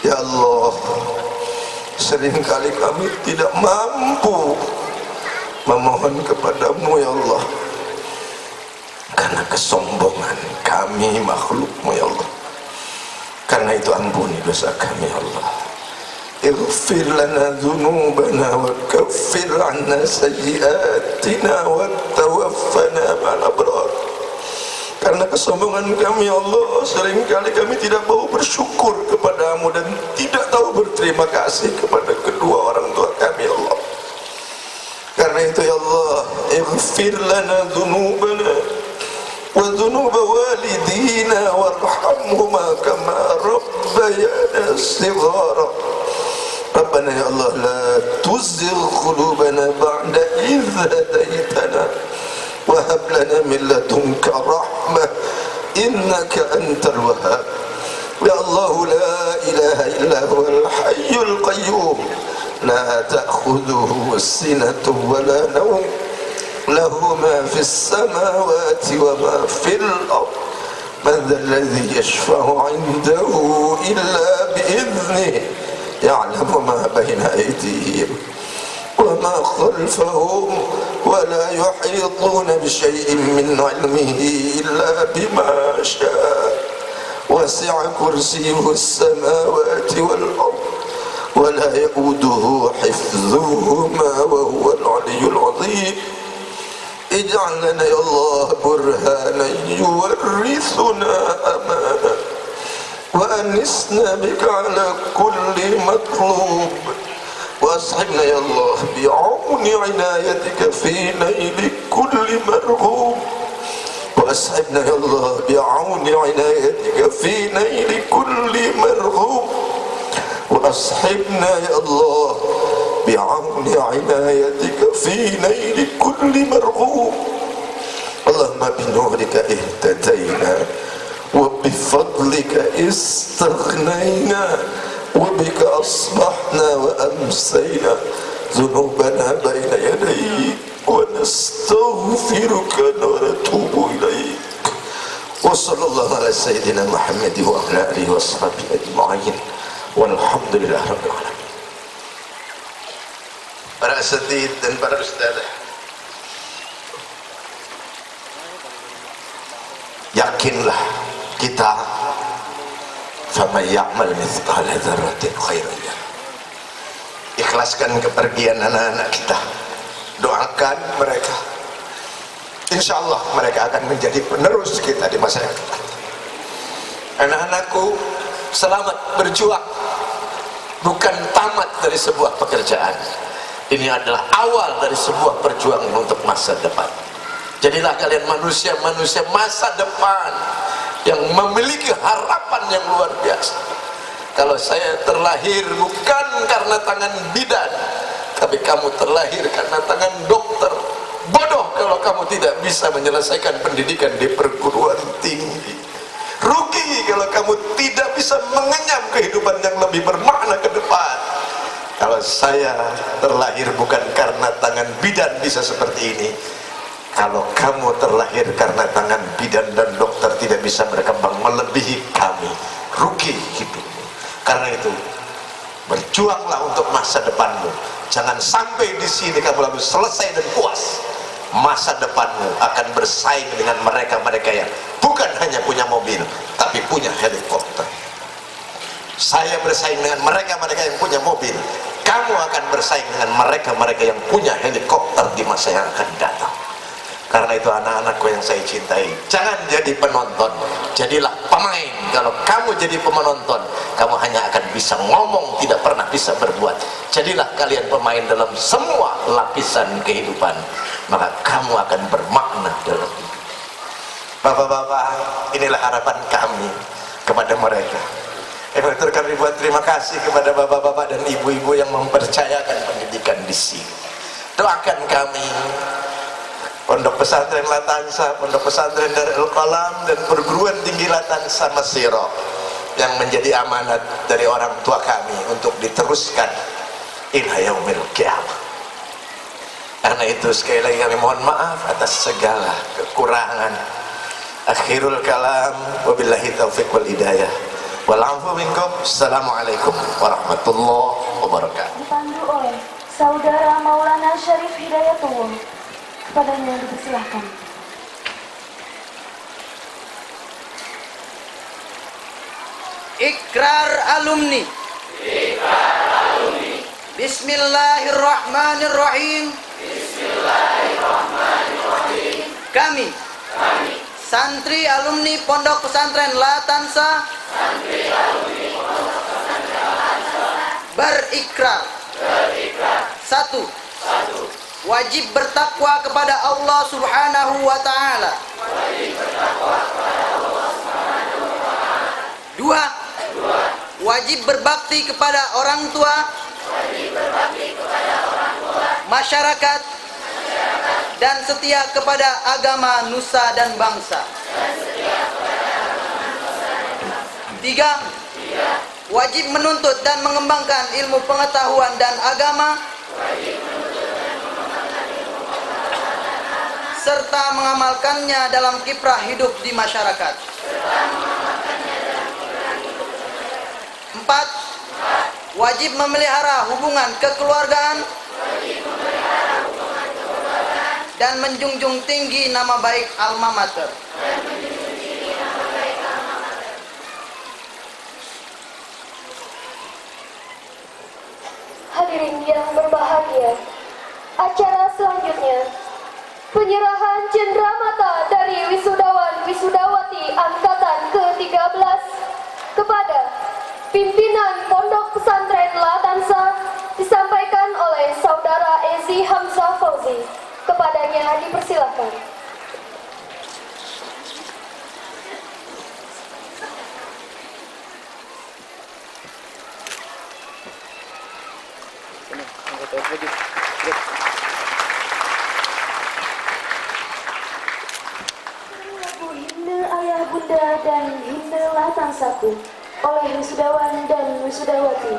Ya Allah, seringkali kami tidak mampu memohon kepadamu ya Allah, karena kesombongan kami makhlukmu ya Allah. Karena itu ampuni dosa kami ya Allah. اغفر لنا ذنوبنا وكفر عنا سيئاتنا وتوفنا مع الأبرار. Karena kesombongan kami ya Allah, seringkali kami tidak mau bersyukur kepadamu dan tidak tahu berterima kasih kepada kedua orang tua kami ya Allah. Karena itu ya Allah, ighfir lana dhunubana wa dhunuba walidina warhamhuma kama rabbayana shighara. Rabbana ya Allah, la tuzigh qulubana ba'da idh hadaytana وهب لنا من لدنك رحمة إنك أنت الوهاب. يا الله لا إله إلا هو الحي القيوم لا تأخذه سنة ولا نوم له ما في السماوات وما في الأرض من ذا الذي يشفع عنده إلا بإذنه يعلم ما بين أيديهم وما خلفهم ولا يحيطون بشيء من علمه إلا بما شاء وسع كرسيه السماوات والأرض ولا يؤوده حفظهما وهو العلي العظيم. اجعل لنا يا الله برهانا يورثنا أمانا وأنسنا بك على كل مطلوب وأصحبنا يا الله بعون عنايتك في نيل كل مرغوب وأصحبنا يا الله بعون عنايتك في نيل كل مرغوب وأصحبنا يا الله بعون عنايتك في نيل كل مرغوب. اللهم بنورك اهتدينا وبفضلك استغنينا وبك أصبحنا وأمسينا ذنوبنا بين يديك ونستغفرك ونتوب إليك. وصلى الله على سيدنا محمد وعلى آله وصحبه أجمعين والحمد لله رب العالمين. Para asatidz dan para ustadzah, yakinlah kita, faman ya'mal mithqala dzarratin khairan yarah. Ikhlaskan kepergian anak-anak kita, doakan mereka, insya Allah mereka akan menjadi penerus kita di masa yang akan datang. Anak-anakku, selamat berjuang, bukan tamat dari sebuah pekerjaan. Ini adalah awal dari sebuah perjuangan untuk masa depan. Jadilah kalian manusia-manusia masa depan yang memiliki harapan yang luar biasa. Kalau saya terlahir bukan karena tangan bidan, tapi kamu terlahir karena tangan dokter. Bodoh kalau kamu tidak bisa menyelesaikan pendidikan di perguruan tinggi. Rugi kalau kamu tidak bisa mengenyam kehidupan yang lebih bermakna ke depan. Kalau saya terlahir bukan karena tangan bidan bisa seperti ini, kalau kamu terlahir karena tangan bidan dan dokter tidak bisa berkembang melebihi kami, rugi hidupmu. Karena itu, berjuanglah untuk masa depanmu. Jangan sampai di sini kamu lalu selesai dan puas. Masa depanmu akan bersaing dengan mereka-mereka yang bukan hanya punya mobil, tapi punya helikopter. Saya bersaing dengan mereka-mereka yang punya mobil. Kamu akan bersaing dengan mereka-mereka yang punya helikopter di masa yang akan datang. Karena itu anak-anakku yang saya cintai, jangan jadi penonton, jadilah pemain. Kalau kamu jadi penonton, kamu hanya akan bisa ngomong, tidak pernah bisa berbuat. Jadilah kalian pemain dalam semua lapisan kehidupan, maka kamu akan bermakna dalam hidup. Bapak-bapak, inilah harapan kami kepada mereka. Kami buat terima kasih kepada bapak-bapak dan ibu-ibu yang mempercayakan pendidikan di sini. Doakan kami, Pondok Pesantren Latansa, Pondok Pesantren Darul Qalam, dan Perguruan Tinggi Latansa Mesiro yang menjadi amanat dari orang tua kami untuk diteruskan ila yaumil qiyamah. Karena itu sekali lagi kami mohon maaf atas segala kekurangan. Akhirul kalam, wabillahi taufiq wal hidayah. Wal-'afwu minkum. Assalamualaikum warahmatullahi wabarakatuh. Dipandu oleh Saudara Maulana Syarif Hidayatullah. Kepadanya dipersilahkan. Ikrar alumni. Ikrar alumni. Bismillahirrahmanirrahim. Kami santri alumni Pondok Pesantren Latansa berikrar. Satu, wajib bertakwa kepada Allah Subhanahu wa Ta'ala. Dua, wajib berbakti kepada orang tua, masyarakat, dan setia kepada agama, nusa, dan bangsa. Tiga, wajib menuntut dan mengembangkan ilmu pengetahuan dan agama, serta mengamalkannya dalam kiprah hidup di masyarakat. Empat, wajib memelihara hubungan kekeluargaan dan menjunjung tinggi nama baik alma mater. Hadirin yang berbahagia, acara selanjutnya penyerahan cenderamata dari wisudawan-wisudawati angkatan ke-13 kepada pimpinan Pondok Pesantren Latansa disampaikan oleh Saudara Ezi Hamzah Fauzi. Kepadanya dipersilakan. Lagu himne Ayah Bunda dan himne Latansaku oleh wisudawan dan wisudawati.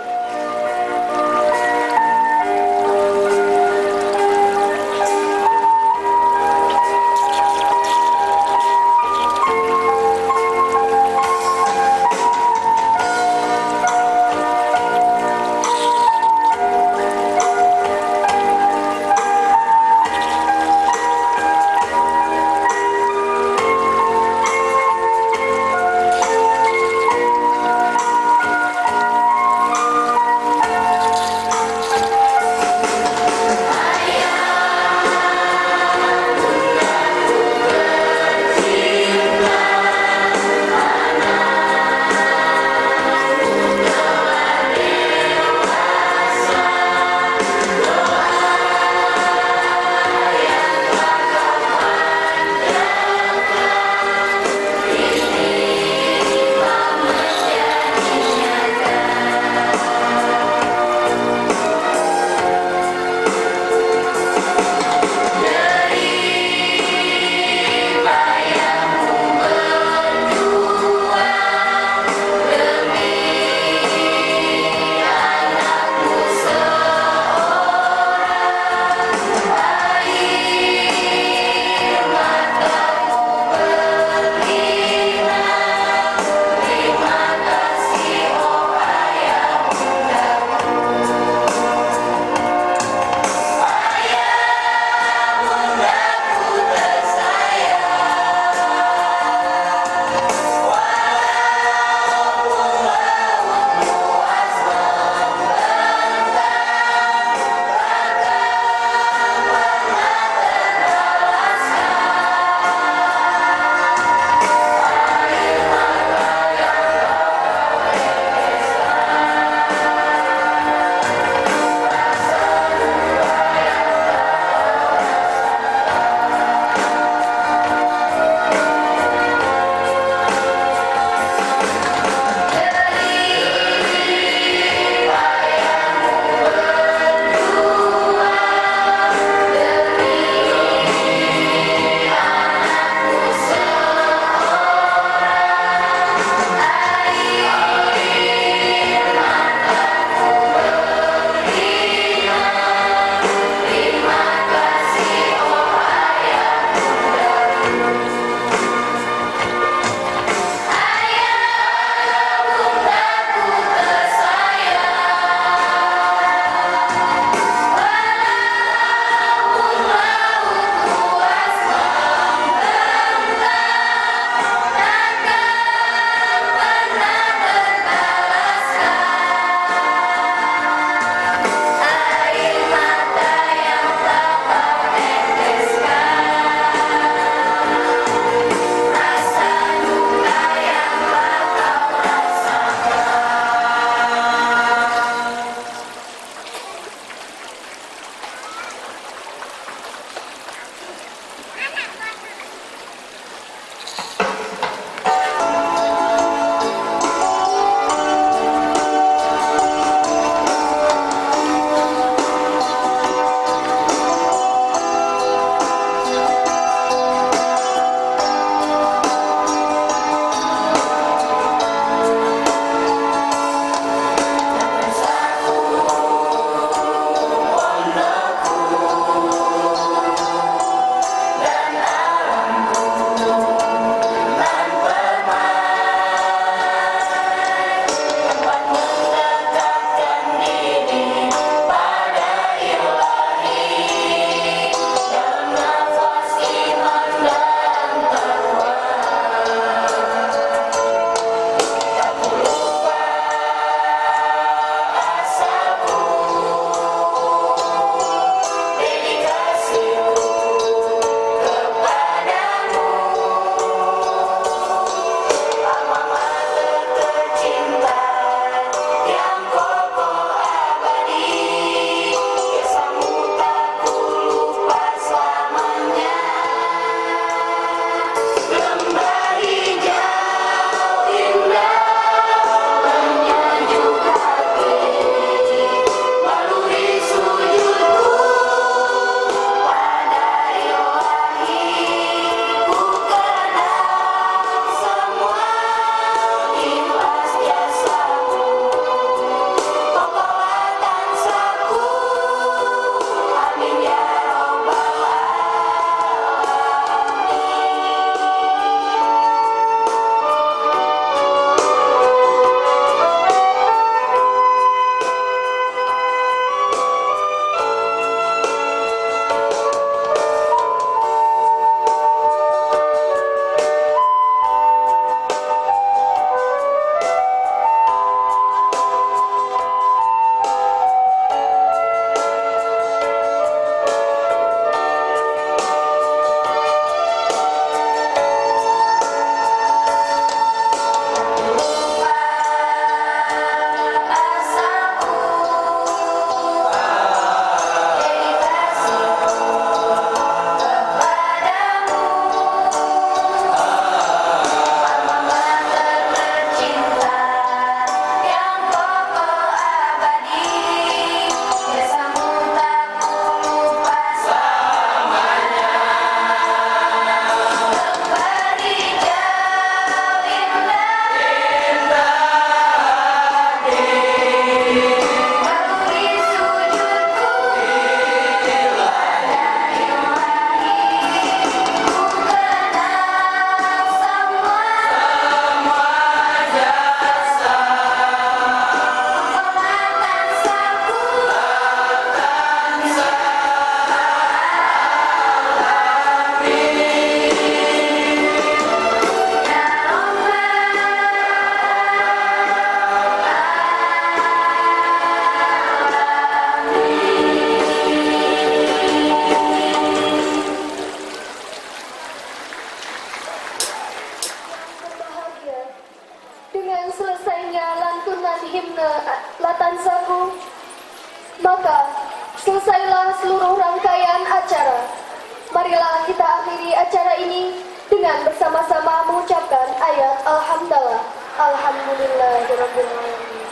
marilah kita akhiri acara ini dengan bersama-sama mengucapkan ayat Alhamdulillah. Alhamdulillahirabbil alamin.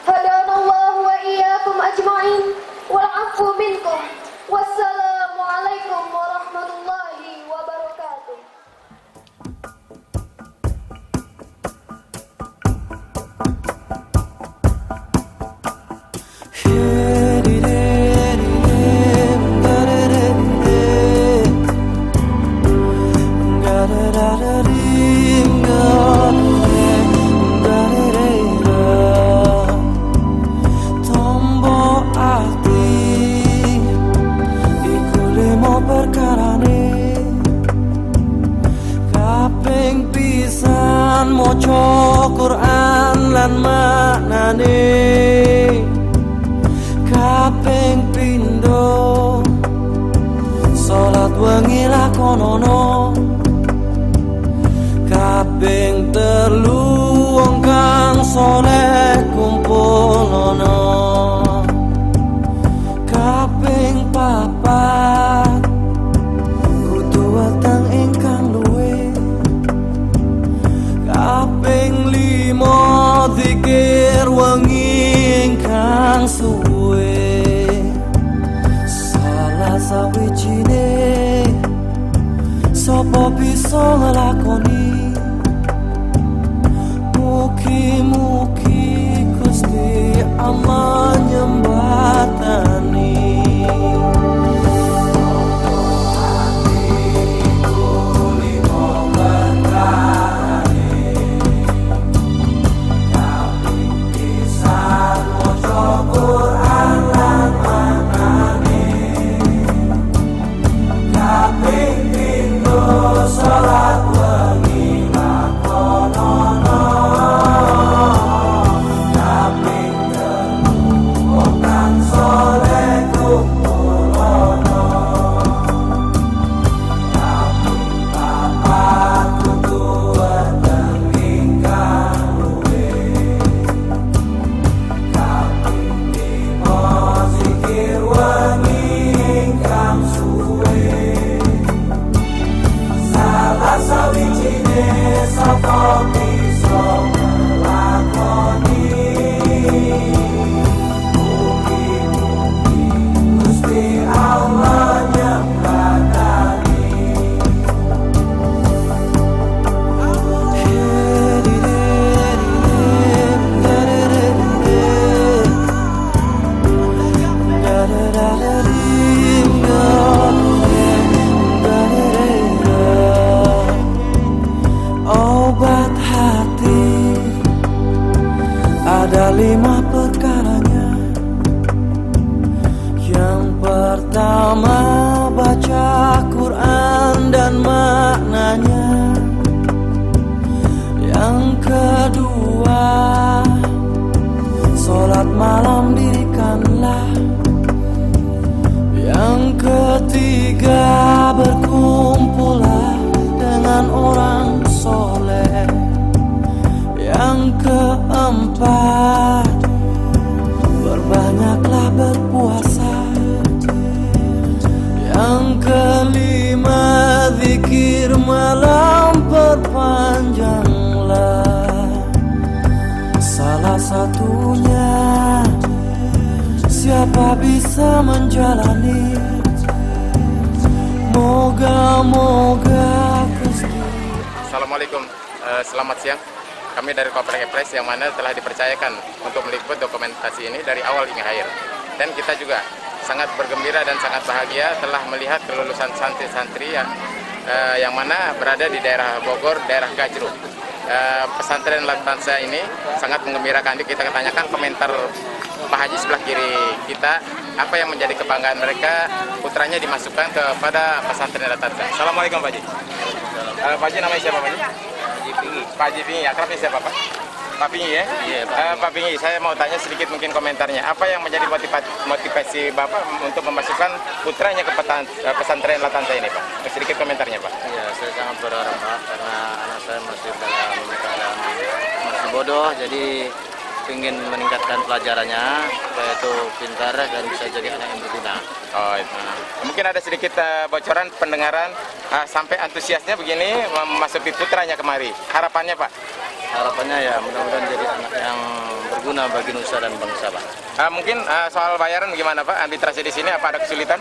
Hadanallahu wa iyyakum ajma'in wal 'afwu minkum. Wassalamu alaikum warahmatullahi wabarakatuh. Maca Quran lan maknane kaping pindho salat wengi lakonono kaping telu wong kang saleh kumpulono kaping papat kudu weteng ingkang luwih kaping limo zikir wengi ingkang suwe salah sawijine sapa bisa nglakoni mugi-mugi Gusti Allah nyembatani. Obat hati ada 5 perkaranya. Yang pertama baca Quran dan maknanya. Yang kedua sholat malam dirikanlah. Yang ketiga berkumpullah dengan orang soleh. Yang keempat berbanyaklah berpuasa. Yang kelima zikir malam perpanjanglah. Salah satunya siapa bisa menjalani, moga-moga Gusti. Assalamualaikum, selamat siang. Kami dari Komplek Press yang mana telah dipercayakan untuk meliput dokumentasi ini dari awal hingga akhir. Dan kita juga sangat bergembira dan sangat bahagia telah melihat kelulusan santri-santri yang mana berada di daerah Bogor, daerah Gajru. Pesantren Latansa ini sangat menggembirakan. Kita tanyakan komentar Pak Haji sebelah kiri kita, apa yang menjadi kebanggaan mereka putranya dimasukkan kepada pesantren Latansa. Assalamualaikum Pak Haji. Pak Haji namanya siapa Pak Haji? Pak Haji Pingi, akrabnya siapa Pak? Pak Pingi ya? Iya Pak. Pak Pingi, saya mau tanya sedikit mungkin komentarnya. Apa yang menjadi motivasi Bapak untuk memasukkan putranya ke pesantren Latansa ini Pak? Sedikit komentarnya Pak. Iya, saya sangat berharap Pak, karena anak saya masih dalam keadaan masih bodoh, jadi ingin meningkatkan pelajarannya supaya itu pintar dan bisa jadi anak yang berguna. Oh, itu. Mungkin ada sedikit bocoran pendengaran sampai antusiasnya begini memasuki putranya kemari. Harapannya Pak? Harapannya ya mudah-mudahan jadi anak yang berguna bagi nusa dan bangsa, Pak. Mungkin soal bayaran gimana Pak? Arbitrase di sini apa ada kesulitan?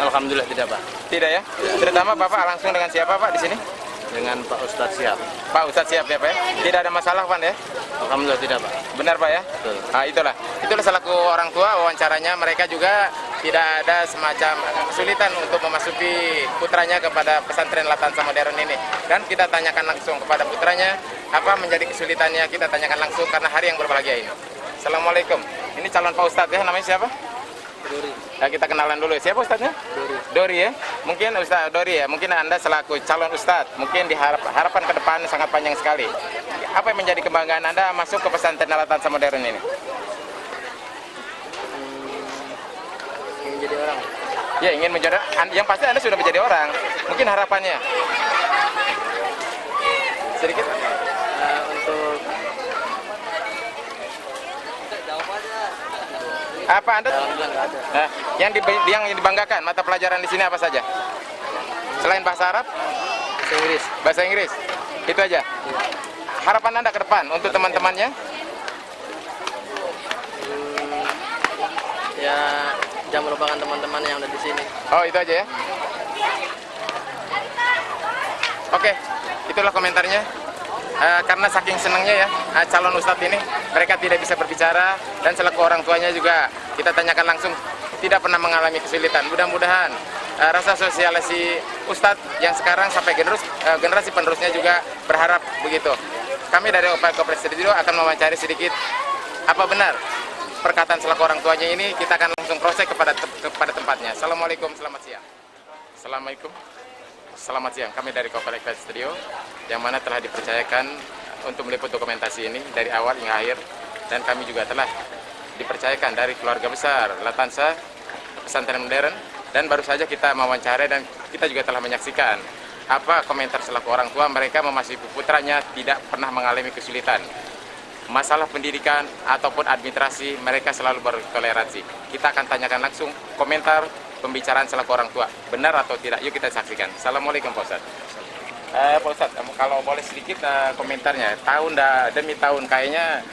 Alhamdulillah tidak, Pak. Tidak ya? Terutama Bapak langsung dengan siapa Pak di sini? Dengan Pak Ustadz siap. Pak Ustadz siap ya Pak ya? Tidak ada masalah Pak ya? Alhamdulillah tidak, Pak. Benar Pak ya? Betul. Itulah selaku orang tua wawancaranya, mereka juga tidak ada semacam kesulitan untuk memasuki putranya kepada pesantren Latansa Modern ini. Dan kita tanyakan langsung kepada putranya apa menjadi kesulitannya, kita tanyakan langsung karena hari yang berbahagia ini. Assalamualaikum. Ini calon Pak Ustadz ya, namanya siapa? Dori. Nah, kita kenalan dulu. Siapa Ustadznya? Dori ya. Mungkin Ustadz Dori ya. Mungkin Anda selaku calon Ustadz, mungkin harapan ke depan sangat panjang sekali. Apa yang menjadi kebanggaan Anda masuk ke pesantren Latansa Modern ini? Ingin jadi orang. Ya, ingin menjadi. Yang pasti Anda sudah menjadi orang. Mungkin harapannya sedikit. Untuk Apa Anda? Alhamdulillah nggak ada. Nah, yang dibanggakan mata pelajaran di sini apa saja? Selain bahasa Arab, Bahasa Inggris. bahasa Inggris. Itu aja. Harapan Anda ke depan untuk teman-temannya? Ya jangan melupakan teman-teman yang ada di sini. Oh, itu aja ya. Oke, itulah komentarnya. Karena saking senangnya ya calon ustadz ini, mereka tidak bisa berbicara dan selaku orang tuanya juga kita tanyakan langsung tidak pernah mengalami kesulitan. Mudah-mudahan rasa sosialisasi ustadz yang sekarang sampai generasi penerusnya juga berharap begitu. Kami dari Upaya Kopres Studio akan mewawancari sedikit apa benar perkataan selaku orang tuanya ini. Kita akan langsung proses kepada tempatnya. Assalamualaikum, selamat siang. Assalamualaikum. Selamat siang, kami dari Kopres Studio yang mana telah dipercayakan untuk meliput dokumentasi ini dari awal hingga akhir, dan kami juga telah dipercayakan dari keluarga besar Latansa Pesantren Modern, dan baru saja kita mewawancara dan kita juga telah menyaksikan apa komentar selaku orang tua mereka memasuki putranya tidak pernah mengalami kesulitan. Masalah pendidikan ataupun administrasi mereka selalu bertoleransi. Kita akan tanyakan langsung komentar pembicaraan selaku orang tua, benar atau tidak? Yuk kita saksikan. Assalamualaikum Pak Ustadz. Pak Ustadz, kalau boleh sedikit komentarnya, tahun demi tahun kayaknya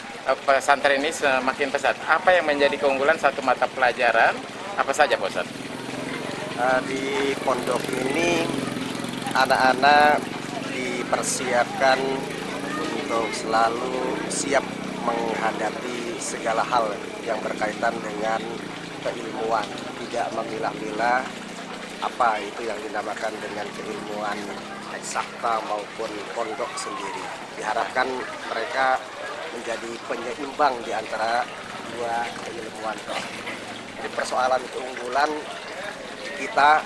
pesantren ini semakin pesat. Apa yang menjadi keunggulan satu mata pelajaran? Apa saja Pak Ustadz? Di pondok ini anak-anak dipersiapkan untuk selalu siap menghadapi segala hal yang berkaitan dengan keilmuan, tidak memilah-milah apa itu yang dinamakan dengan keilmuan eksakta maupun pondok sendiri. Diharapkan mereka menjadi penyeimbang di antara dua keilmuan. Jadi persoalan keunggulan kita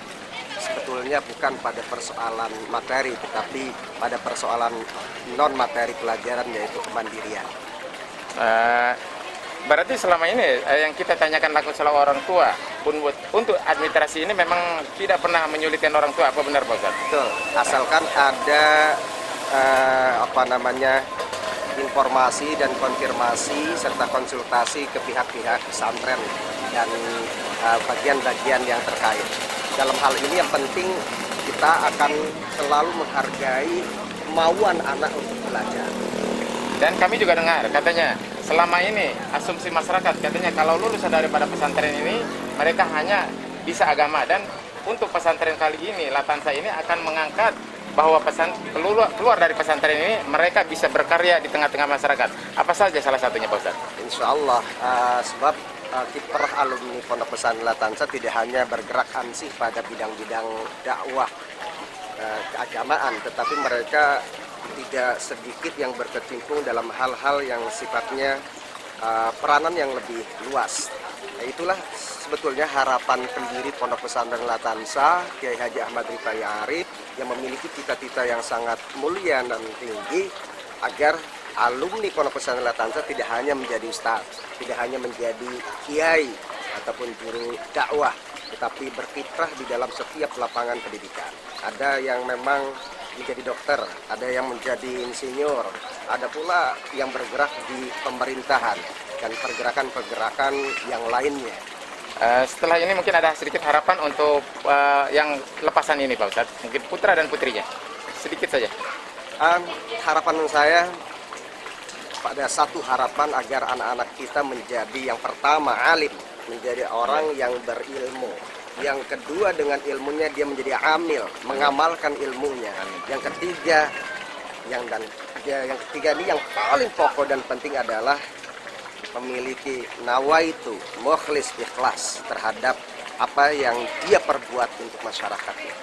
sebetulnya bukan pada persoalan materi, tetapi pada persoalan non materi pelajaran, yaitu kemandirian. Berarti selama ini yang kita tanyakan laku selaku orang tua untuk administrasi ini memang tidak pernah menyulitkan orang tua, apa benar Pak Ustadz? Betul, asalkan ada informasi dan konfirmasi serta konsultasi ke pihak-pihak pesantren dan bagian-bagian yang terkait. Dalam hal ini yang penting kita akan selalu menghargai kemauan anak untuk belajar. Dan kami juga dengar katanya selama ini asumsi masyarakat katanya kalau lulus daripada pesantren ini mereka hanya bisa agama, dan untuk pesantren kali ini Latansa ini akan mengangkat bahwa keluar dari pesantren ini mereka bisa berkarya di tengah-tengah masyarakat. Apa saja salah satunya Pak Ustadz? Insya Allah, sebab kiprah alumni Pondok Pesantren Latansa tidak hanya bergerak ansih pada bidang-bidang dakwah keagamaan, tetapi mereka tidak sedikit yang berkecimpung dalam hal-hal yang sifatnya peranan yang lebih luas. Itulah sebetulnya harapan pendiri Pondok Pesantren Latansa, Kiai Haji Ahmad Rifai Arif, yang memiliki cita-cita yang sangat mulia dan tinggi agar alumni Pondok Pesantren Latansa tidak hanya menjadi ustaz, tidak hanya menjadi kiai ataupun guru dakwah, tetapi berkiprah di dalam setiap lapangan pendidikan. Ada yang memang menjadi dokter, ada yang menjadi insinyur, ada pula yang bergerak di pemerintahan dan pergerakan-pergerakan yang lainnya. Setelah ini mungkin ada sedikit harapan untuk yang lepasan ini Pak Ustadz, mungkin putra dan putrinya, sedikit saja. Harapan saya pada satu harapan agar anak-anak kita menjadi yang pertama alim, menjadi orang yang berilmu. Yang kedua dengan ilmunya dia menjadi amil, mengamalkan ilmunya. Yang ketiga yang ketiga ini yang paling pokok dan penting adalah memiliki nawaitu, mukhlis, ikhlas terhadap apa yang dia perbuat untuk masyarakatnya.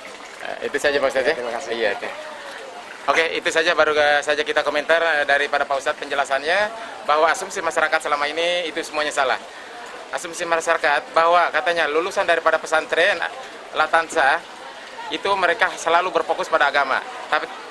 Itu saja Pak Ustadz ya? Terima kasih. Iya, Oke, itu saja baru saja kita komentar daripada Pak Ustadz penjelasannya bahwa asumsi masyarakat selama ini itu semuanya salah. Asumsi masyarakat bahwa katanya lulusan daripada pesantren Latansa itu mereka selalu berfokus pada agama.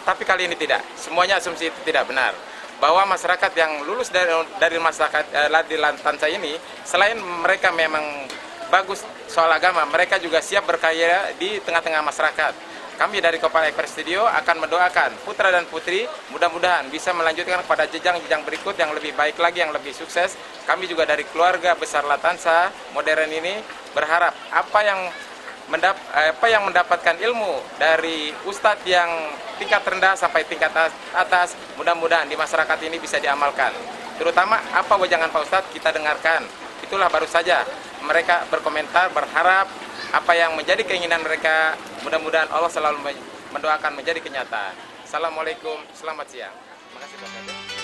Tapi kali ini tidak. Semuanya asumsi itu tidak benar. Bahwa masyarakat yang lulus dari masyarakat di Latansa ini selain mereka memang bagus soal agama, mereka juga siap berkarya di tengah-tengah masyarakat. Kami dari Kopal Ekpres Studio akan mendoakan putra dan putri mudah-mudahan bisa melanjutkan kepada jenjang-jenjang berikut yang lebih baik lagi, yang lebih sukses. Kami juga dari keluarga besar Latansa modern ini berharap apa yang mendapatkan ilmu dari ustadz yang tingkat rendah sampai tingkat atas, mudah-mudahan di masyarakat ini bisa diamalkan. Terutama apa wejangan Pak Ustadz kita dengarkan. Itulah baru saja mereka berkomentar, berharap apa yang menjadi keinginan mereka, mudah-mudahan Allah selalu mendoakan menjadi kenyataan. Assalamualaikum, selamat siang. Terima kasih Pak Ustadz.